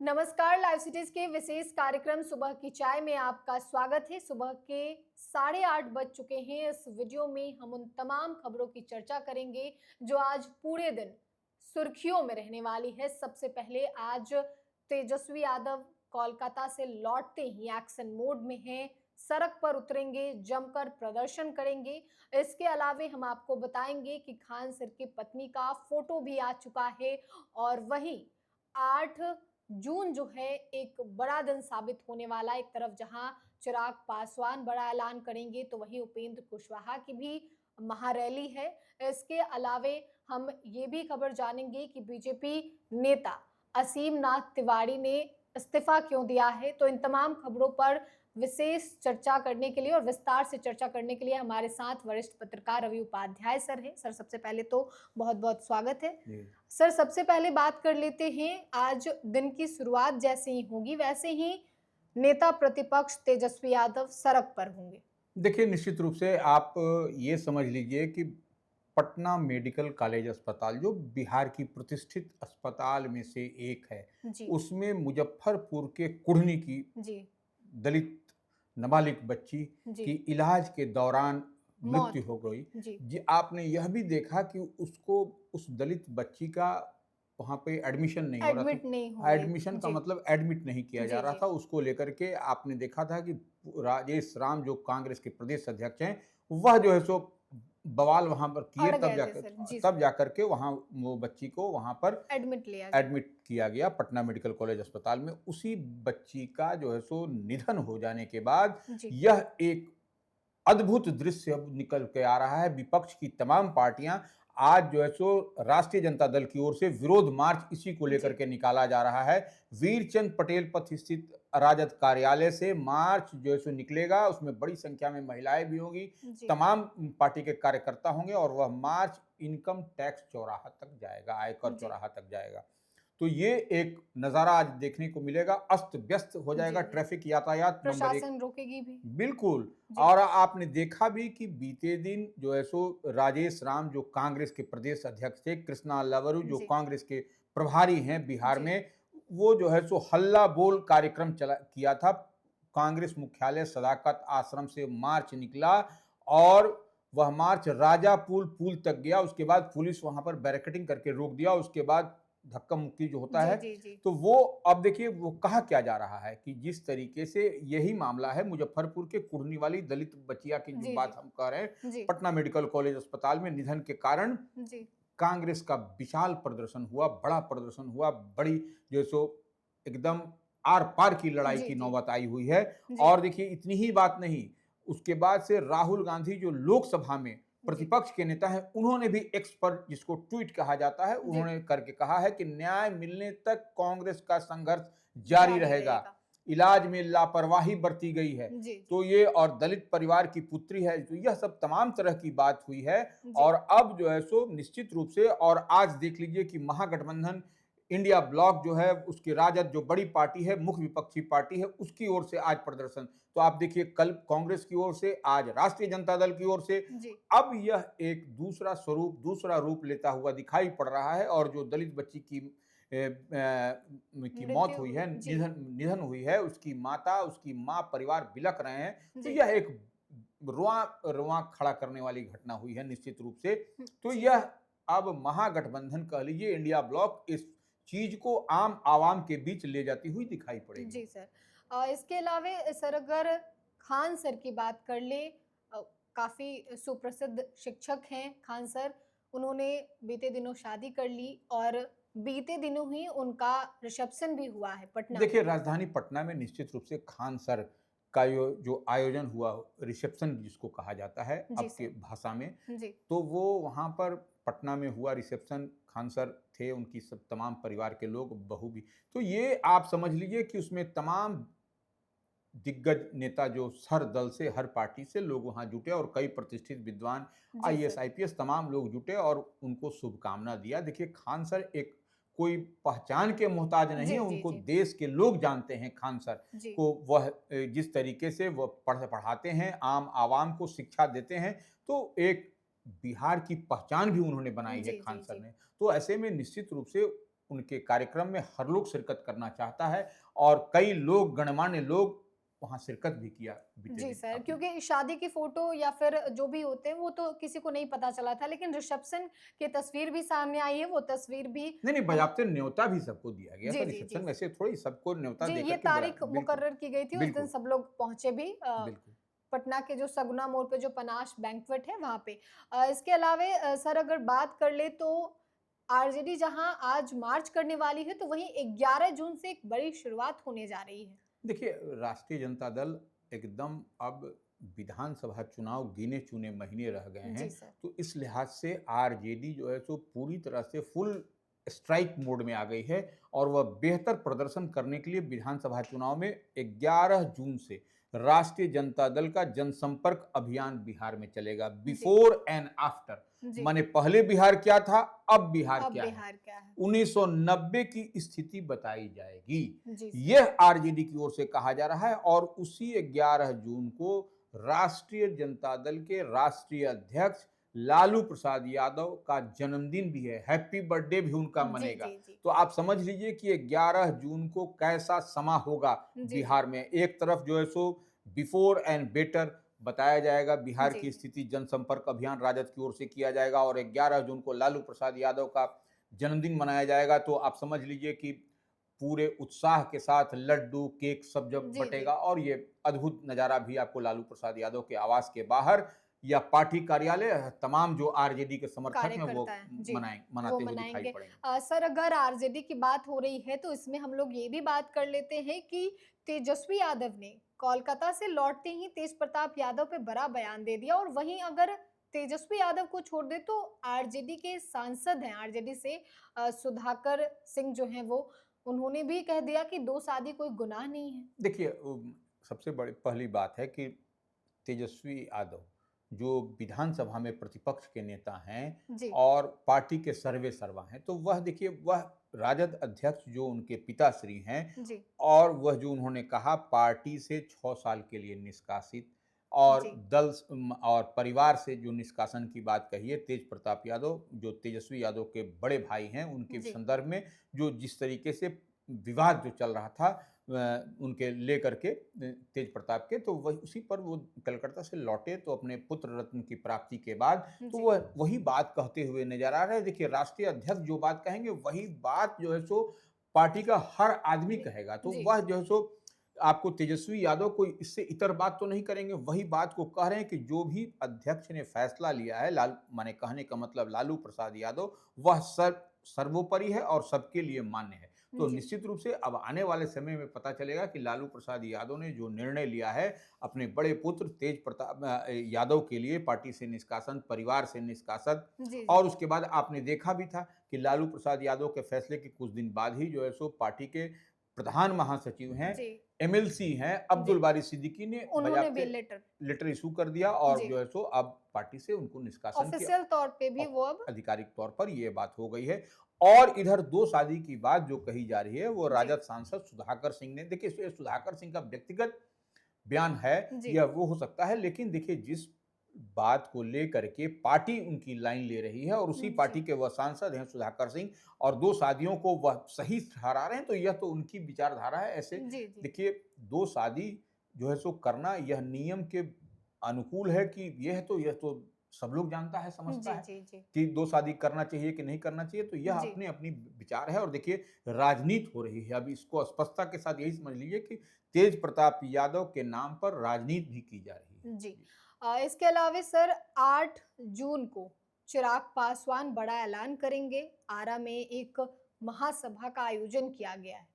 नमस्कार, live cities के विशेष कार्यक्रम सुबह की चाय में आपका स्वागत है। सुबह के 8:30 बज चुके हैं। इस वीडियो में हम उन तमाम खबरों की चर्चा करेंगे जो आज पूरे दिन सुर्खियों में रहने वाली है। सबसे पहले आज तेजस्वी यादव कोलकाता से लौटते ही एक्शन मोड में हैं, सड़क पर उतरेंगे, जमकर प्रदर्शन करेंगे। इसके अलावे हम आपको बताएंगे कि खान सर की पत्नी का फोटो भी आ चुका है और वहीं 8 जून जो है एक बड़ा दिन साबित होने वाला है। एक तरफ जहां चिराग पासवान बड़ा ऐलान करेंगे तो वहीं उपेंद्र कुशवाहा की भी महारैली है। इसके अलावे हम ये भी खबर जानेंगे कि बीजेपी नेता असीम नाथ तिवारी ने इस्तीफा क्यों दिया है। तो इन तमाम खबरों पर विशेष चर्चा करने के लिए और विस्तार से चर्चा करने के लिए हमारे साथ वरिष्ठ पत्रकार रवि उपाध्याय सर हैं। सर, सबसे पहले तो बहुत बहुत स्वागत है। सर, सबसे पहले बात कर लेते हैं, आज दिन की शुरुआत जैसे ही होगी वैसे ही नेता प्रतिपक्ष तेजस्वी यादव सड़क पर होंगे। देखिए, निश्चित रूप से आप ये समझ लीजिए कि पटना मेडिकल कॉलेज अस्पताल जो बिहार की प्रतिष्ठित अस्पताल में से एक है, उसमें मुजफ्फरपुर के कुढ़नी की दलित नाबालिग बच्ची की इलाज के दौरान मृत्यु हो गई। जी, आपने यह भी देखा कि उसको उस दलित बच्ची का वहाँ पे एडमिशन नहीं हो रहा था। एडमिशन का मतलब एडमिट नहीं किया जा रहा था। उसको लेकर के आपने देखा था कि राजेश राम जो कांग्रेस के प्रदेश अध्यक्ष हैं, वह जो है सो बवाल वहां पर किए, तब जाकर के वहां वो बच्ची को वहां पर एडमिट किया गया पटना मेडिकल कॉलेज अस्पताल में। उसी बच्ची का जो है सो निधन हो जाने के बाद यह एक अद्भुत दृश्य अब निकल के आ रहा है। विपक्ष की तमाम पार्टियां आज जो है सो राष्ट्रीय जनता दल की ओर से विरोध मार्च इसी को लेकर के निकाला जा रहा है। वीरचंद पटेल पथ स्थित राजद कार्यालय से मार्च जो है सो निकलेगा। उसमें बड़ी संख्या में महिलाएं भी होंगी, तमाम पार्टी के कार्यकर्ता होंगे और वह मार्च इनकम टैक्स चौराहा तक जाएगा, आयकर चौराहा तक जाएगा। तो ये एक नजारा आज देखने को मिलेगा। अस्त व्यस्त हो जाएगा ट्रैफिक, यातायात, प्रशासन रोकेगी भी। बिल्कुल। और आपने देखा भी कि बीते दिन जो है सो राजेश राम जो कांग्रेस के प्रदेश अध्यक्ष थे, कृष्णा लवरू जो कांग्रेस के प्रभारी हैं बिहार में, वो जो है सो हल्ला बोल कार्यक्रम किया था। कांग्रेस मुख्यालय सदाकत आश्रम से मार्च निकला और वह मार्च राजापुर पुल तक गया। उसके बाद पुलिस वहां पर बैरिकेडिंग करके रोक दिया। उसके बाद धक्का मुक्की जो होता है, तो वो अब देखिए वो कहा क्या जा रहा है कि जिस तरीके से यही मामला है मुजफ्फरपुर के कुढ़नी वाली दलित बचिया की जो बात हम कह रहे हैं, पटना मेडिकल कॉलेज अस्पताल में निधन के कारण कांग्रेस का विशाल प्रदर्शन हुआ, बड़ा प्रदर्शन हुआ, बड़ी जो सो एकदम आर पार की लड़ाई की नौबत आई हुई है। और देखिए इतनी ही बात नहीं, उसके बाद से राहुल गांधी जो लोकसभा में प्रतिपक्ष के नेता हैं, उन्होंने भी एक्स पर, जिसको ट्वीट कहा जाता है, उन्होंने करके कहा है कि न्याय मिलने तक कांग्रेस का संघर्ष जारी रहेगा। इलाज में लापरवाही बरती गई है तो ये, और दलित परिवार की पुत्री है, तो यह सब तमाम तरह की बात हुई है। और अब जो है सो निश्चित रूप से, और आज देख लीजिए कि महागठबंधन इंडिया ब्लॉक जो है, उसकी राजद जो बड़ी पार्टी है, मुख्य विपक्षी पार्टी है, उसकी ओर से आज प्रदर्शन। तो आप देखिए कल कांग्रेस की ओर से, आज राष्ट्रीय जनता दल की ओर से, अब यह एक दूसरा स्वरूप, दूसरा रूप लेता हुआ दिखाई पड़ रहा है। और जो दलित बच्ची की मौत हुई है, निधन हुई है, उसकी माता, उसकी मां, परिवार बिलख रहे हैं। तो यह एक रुआ खड़ा करने वाली घटना हुई है निश्चित रूप से। तो यह अब महागठबंधन कह लीजिए, इंडिया ब्लॉक, इस चीज को आम आवाम के बीच ले जाती हुई दिखाई पड़ेगी। जी सर, इसके अलावा सर अगर खान सर की बात कर ले, काफी सुप्रसिद्ध शिक्षक हैं खान सर। उन्होंने बीते दिनों शादी कर ली और बीते दिनों ही उनका रिसेप्शन भी हुआ है पटना। देखिए राजधानी पटना में निश्चित रूप से खान सर का जो आयोजन हुआ, रिसेप्शन जिसको कहा जाता है आपके भाषा में, तो वो वहां पर पटना में हुआ रिसेप्शन। खान सर थे, उनकी सब तमाम परिवार के लोग, बहू भी। तो ये आप समझ लीजिए कि उसमें तमाम दिग्गज नेता जो हर दल से, हर पार्टी से लोग वहां जुटे और कई प्रतिष्ठित विद्वान, आईएएस आईपीएस तमाम लोग जुटे और उनको शुभकामना दिया। देखिए खान सर एक कोई पहचान के मोहताज नहीं है, उनको देश के लोग जानते हैं। खान सर को वह जिस तरीके से वह पढ़ाते हैं, आम आवाम को शिक्षा देते हैं, तो एक बिहार की पहचान भी उन्होंने बनाई है खान सर ने। तो ऐसे में निश्चित रूप से उनके कार्यक्रम में हर लोग शिरकत करना चाहता है और कई लोग, गणमान्य लोग वहां शिरकत भी किया बीते जी दिन सर, अपने। क्योंकि शादी की फ़ोटो या फिर जो भी होते हैं वो तो किसी को नहीं पता चला था, लेकिन रिसेप्शन की तस्वीर भी सामने आई है, वो तस्वीर भी नहीं, नहीं, हम बजाबते न्योता भी सबको दिया गया जी, था जी, रिसेप्शन जी। में, ऐसे थोड़ी सबको न्योता जी, देकर ये के बुलाया। तारीख बिल्कुल, मुकर्रर की गई थी, उस दिन बिल्कुल, सब लोग पहुँचे भी बिल्कुल। पटना के जो सगुना मोड़ पे जो पनाश बैंक्वेट है वहाँ पे। इसके अलावे सर अगर बात कर ले तो आरजेडी जहाँ आज मार्च करने वाली है, तो वहीं 11 जून से एक बड़ी शुरुआत होने जा रही है। देखिए, राष्ट्रीय जनता दल एकदम अब विधानसभा चुनाव गिने-चुने महीने रह गए हैं, जी सर। तो इस लिहाज से आरजेडी जो है सो पूरी तरह से फुल स्ट्राइक मोड में आ गई है और वह बेहतर प्रदर्शन करने के लिए विधानसभा चुनाव में 11 जून से राष्ट्रीय जनता दल का जनसंपर्क अभियान बिहार में चलेगा, जी, बिफोर एंड आफ्टर। जी। माने पहले बिहार क्या था, अब बिहार अब क्या है। बिहार क्या है? 1990 की स्थिति बताई जाएगी। जी सर। यह आरजेडी की ओर से कहा जा रहा है और उसी 11 जून को राष्ट्रीय जनता दल के राष्ट्रीय अध्यक्ष लालू प्रसाद यादव का जन्मदिन भी है। हैप्पी बर्थडे भी उनका जी, मनेगा। जी, जी। तो आप समझ लीजिए कि 11 जून को कैसा समा होगा जी, जी। बिहार में। एक तरफ जो है सो बिफोर एंड बेटर बताया जाएगा, बिहार जी, की जी। स्थिति जनसंपर्क अभियान राजद की ओर से किया जाएगा और 11 जून को लालू प्रसाद यादव का जन्मदिन मनाया जाएगा। तो आप समझ लीजिए कि पूरे उत्साह के साथ लड्डू, केक सब जब जी, जी। बटेगा और ये अद्भुत नज़ारा भी आपको लालू प्रसाद यादव के आवास के बाहर या पार्टी कार्यालय तमाम जो आरजेडी के समर्थक हैं वो कार्यकर्ता हैं, जी, वो मनाते हुए दिखाई मनाएँगे। पड़ेंगे। सर अगर आरजेडी की बात हो रही है तो इसमें हम लोग ये भी बात कर लेते हैं कि तेजस्वी यादव ने कोलकाता से लौटते ही तेजप्रताप यादव पे बड़ा बयान दे दिया और वहीं अगर तेजस्वी यादव को छोड़ दे तो आरजेडी के सांसद हैं, आरजेडी से सुधाकर सिंह जो हैं वो, उन्होंने भी कह दिया कि 2 शादी कोई गुनाह नहीं है। देखिए, सबसे बड़ी पहली बात है कि तेजस्वी यादव जो विधानसभा में प्रतिपक्ष के नेता हैं जी, और पार्टी के सर्वे सर्वा हैं, तो वह देखिए वह राजद अध्यक्ष जो उनके पिताश्री हैं जी, और वह जो उन्होंने कहा पार्टी से 6 साल के लिए निष्कासित और जी, और परिवार से जो निष्कासन की बात कही है, तेज प्रताप यादव जो तेजस्वी यादव के बड़े भाई हैं उनके जी, संदर्भ में जो जिस तरीके से विवाद जो चल रहा था उनके लेकर के तेज प्रताप के, तो वही उसी पर वो कलकत्ता से लौटे तो अपने पुत्र रत्न की प्राप्ति के बाद तो जी, वह वही बात कहते हुए नजर आ रहे हैं। देखिए, राष्ट्रीय अध्यक्ष जो बात कहेंगे वही बात जो है सो पार्टी का हर आदमी कहेगा, तो जी, वह जो है सो आपको तेजस्वी यादव कोई इससे इतर बात तो नहीं करेंगे, वही बात को कह रहे हैं कि जो भी अध्यक्ष ने फैसला लिया है, लाल माने कहने का मतलब लालू प्रसाद यादव, वह सर्वोपरि है और सबके लिए मान्य है। तो जी, निश्चित रूप से अब आने वाले समय में पता चलेगा कि लालू प्रसाद यादव ने जो निर्णय लिया है अपने बड़े पुत्र तेज प्रताप यादव के लिए पार्टी से निष्कासन, परिवार से निष्कासन जी, जी, और उसके बाद आपने देखा भी था कि लालू प्रसाद यादव के फैसले के कुछ दिन बाद ही जो है सो पार्टी के प्रधान महासचिव हैं, जी, एमएलसी हैं अब्दुल जी, बारी सिद्दीकी ने उन्होंने भी बजाते लेटर लेटर इशू कर दिया और जी। जो है सो अब पार्टी से उनको निष्कासन किया। ऑफ़िशियल तौर पे भी औ वो अब आधिकारिक तौर पर ये बात हो गई है। और इधर 2 शादी की बात जो कही जा रही है वो जी, राजद सांसद सुधाकर सिंह ने, देखिए ये सुधाकर सिंह का व्यक्तिगत बयान है जी, या वो हो सकता है, लेकिन देखिए जिस बात को लेकर के पार्टी उनकी लाइन ले रही है और उसी जी, पार्टी के वह सांसद हैं सुधाकर सिंह और 2 शादियों को वह सही ठहरा रहे हैं, तो यह तो उनकी विचारधारा है। ऐसे जी, जी, देखिए 2 शादी जो है सो करना यह नियम के अनुकूल है कि यह तो सब लोग जानता है, समझता जी, है जी, जी, कि 2 शादी करना चाहिए कि नहीं करना चाहिए, तो यह जी, अपनी-अपनी विचार है और देखिए राजनीति हो रही है। अब इसको स्पष्टता के साथ यही समझ लीजिए कि तेज प्रताप यादव के नाम पर राजनीति भी की जा रही है। जी। जी। इसके अलावे सर 8 जून को चिराग पासवान बड़ा ऐलान करेंगे। आरा में एक महासभा का आयोजन किया गया है।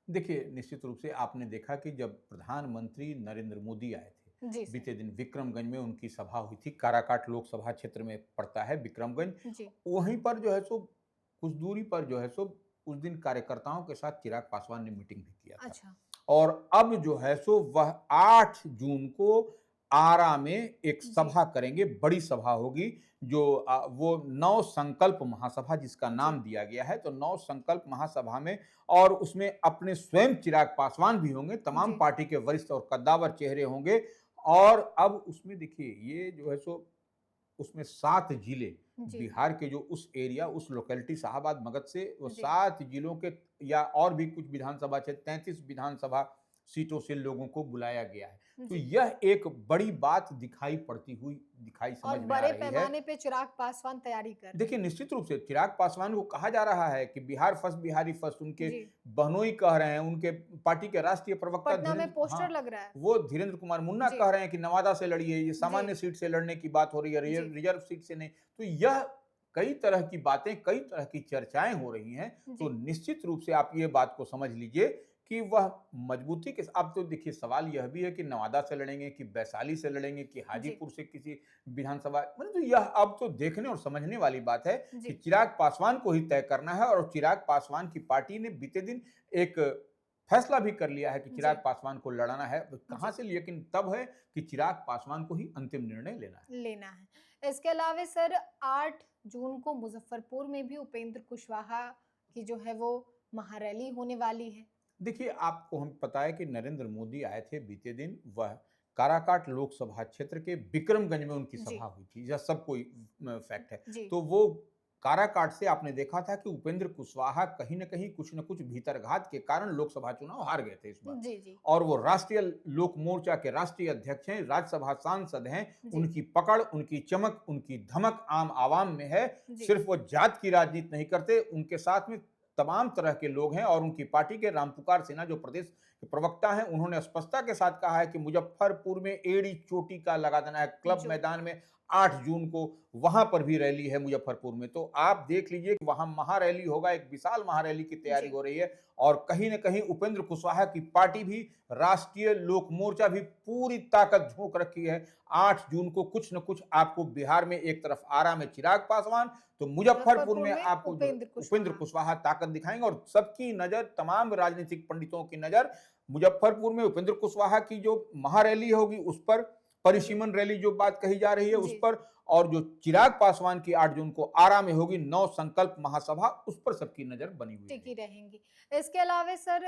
देखिए, निश्चित रूप से आपने देखा कि जब प्रधानमंत्री नरेंद्र मोदी आए थे, जी सर, बीते दिन विक्रमगंज में उनकी सभा हुई थी, काराकाट लोकसभा क्षेत्र में पड़ता है विक्रमगंज। जी, वहीं पर जो है सो कुछ दूरी पर जो है सो उस दिन कार्यकर्ताओं के साथ चिराग पासवान ने मीटिंग भी किया था। अच्छा, और अब जो है सो वह 8 जून को आरा में एक जी, सभा करेंगे, बड़ी सभा होगी जो वो नव संकल्प महासभा जिसका जी, नाम दिया गया है, तो नव संकल्प महासभा में और उसमें अपने स्वयं चिराग पासवान भी होंगे, तमाम जी, पार्टी के वरिष्ठ और कद्दावर चेहरे होंगे और अब उसमें देखिए ये जो है सो उसमें 7 जिले जी बिहार के जो उस एरिया, उस लोकेलिटी शाहाबाद मगध से वो जी 7 जिलों के या और भी कुछ विधानसभा क्षेत्र 33 विधानसभा सीटों से लोगों को बुलाया गया है। तो जी। यह एक बड़ी बात दिखाई और समझ में आ बड़े रही है। पैमाने पे चिराग पासवान तैयारी कर रहे देखिए, हैं। निश्चित रूप से चिराग पासवान को कहा जा रहा है कि बिहार फर्स्ट, बिहारी फर्स्ट, उनके जी, बहनोई कह रहे हैं, उनके पार्टी के राष्ट्रीय प्रवक्ता पटना में हाँ, पोस्टर लग रहा है। वो धीरेन्द्र कुमार मुन्ना जी, कह रहे हैं कि नवादा से लड़िए, ये जी, सामान्य सीट से लड़ने की बात हो रही है, जी, रिजर्व सीट से नहीं। तो यह कई तरह की बातें, कई तरह की चर्चाएं हो रही हैं। तो जी, निश्चित रूप से आप ये बात को समझ लीजिए कि वह मजबूती के अब तो देखिए सवाल यह भी है कि नवादा से लड़ेंगे, कि वैशाली से लड़ेंगे, कि जी, हाजीपुर से किसी विधानसभा, मतलब तो यह अब तो देखने और समझने वाली बात है कि जी, चिराग पासवान को ही तय करना है। और चिराग पासवान की पार्टी ने बीते दिन एक फैसला भी कर लिया है कि जी, चिराग पासवान को लड़ाना है। तो कहां जी, से, लेकिन तब है कि चिराग पासवान को ही अंतिम निर्णय लेना है। लेना है। इसके अलावा सर 8 जून को मुजफ्फरपुर में भी उपेंद्र कुशवाहा की जो है वो महारैली होने वाली है। देखिए, आपको हम पता है कि नरेंद्र मोदी आए थे बीते दिन, वह काराकाट लोकसभा क्षेत्र के विक्रमगंज में उनकी जी, सभा हुई थी, यह सबको फैक्ट है। जी, तो वो काराकाट से आपने देखा था कि उपेंद्र कुशवाहा कहीं न कहीं कुछ न कुछ भीतरघात के कारण लोकसभा चुनाव हार गए थे इस बार। जी, जी, और वो राष्ट्रीय लोक मोर्चा के राष्ट्रीय अध्यक्ष हैं, राज्यसभा सांसद हैं, जी, उनकी पकड़, उनकी चमक, उनकी धमक आम आवाम में है। जी, सिर्फ वो जात की राजनीति नहीं करते, उनके साथ में तमाम तरह के लोग हैं। और उनकी पार्टी के रामपुकार सिन्हा जो प्रदेश के प्रवक्ता हैं, उन्होंने स्पष्टता के साथ कहा है कि मुजफ्फरपुर में एड़ी चोटी का लगा देना है। क्लब जो मैदान में 8 जून को वहां पर भी रैली है मुजफ्फरपुर में। तो आप देख लीजिए कि वहां महारैली होगा, एक विशाल महारैली की तैयारी जी, हो रही है। और कहीं न कहीं उपेंद्र कुशवाहा की पार्टी भी, राष्ट्रीय लोक मोर्चा भी पूरी ताकत झोंक रखी है। 8 जून को कुछ न कुछ आपको बिहार में, एक तरफ आरा में चिराग पासवान, तो मुजफ्फरपुर मुजफ्फरपुर में में आपको जो उपेंद्र उपेंद्र कुशवाहा। कुशवाहा ताकत दिखाएंगे। और सबकी नजर, तमाम राजनीतिक पंडितों की नजर मुजफ्फरपुर में उपेंद्र कुशवाहा की जो महारैली होगी उस पर, जी, परिसीमन रैली जो बात कही जा रही है उस जी, पर, और जो चिराग पासवान की 8 जून को आरा में होगी नव संकल्प महासभा, उस पर सबकी नजर बनी हुई टिकी रहेगी। रहेंगी। इसके अलावा सर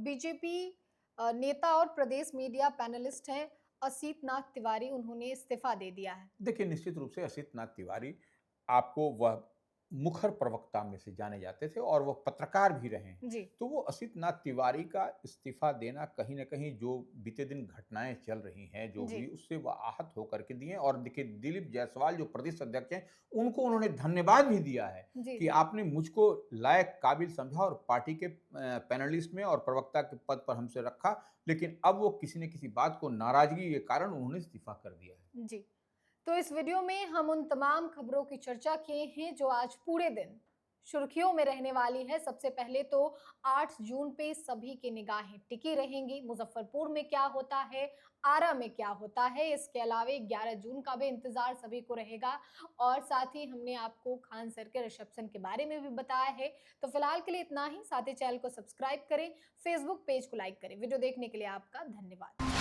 बीजेपी नेता और प्रदेश मीडिया पैनलिस्ट हैं असीत नाथ तिवारी, उन्होंने इस्तीफा दे दिया है। देखिए, निश्चित रूप से असित नाथ तिवारी, आपको वह मुखर प्रवक्ता में से जाने जाते थे और वह पत्रकार भी रहे हैं। जी, तो वो असित नाथ तिवारी का इस्तीफा देना, कहीं न कहीं जो बीते दिन घटनाएँ चल रही हैं, जो जी, भी, उससे वह आहत होकर के दिए। और देखिए, दिलीप जायसवाल जो प्रदेश अध्यक्ष हैं, उनको उन्होंने धन्यवाद भी दिया है जी, कि जी, आपने मुझको लायक, काबिल समझा और पार्टी के पैनलिस्ट में और प्रवक्ता के पद पर हमसे रखा। लेकिन अब वो किसी न किसी बात को, नाराज़गी के कारण उन्होंने इस्तीफा कर दिया है। जी। तो इस वीडियो में हम उन तमाम खबरों की चर्चा किए हैं जो आज पूरे दिन सुर्खियों में रहने वाली है। सबसे पहले तो 8 जून पे सभी की निगाहें टिकी रहेंगी। मुजफ्फरपुर में क्या होता है, आरा में क्या होता है, इसके अलावा 11 जून का भी इंतजार सभी को रहेगा। और साथ ही हमने आपको खान सर के रिसेप्शन के बारे में भी बताया है। तो फिलहाल के लिए इतना ही। साथ ही चैनल को सब्सक्राइब करें, फेसबुक पेज को लाइक करें। वीडियो देखने के लिए आपका धन्यवाद।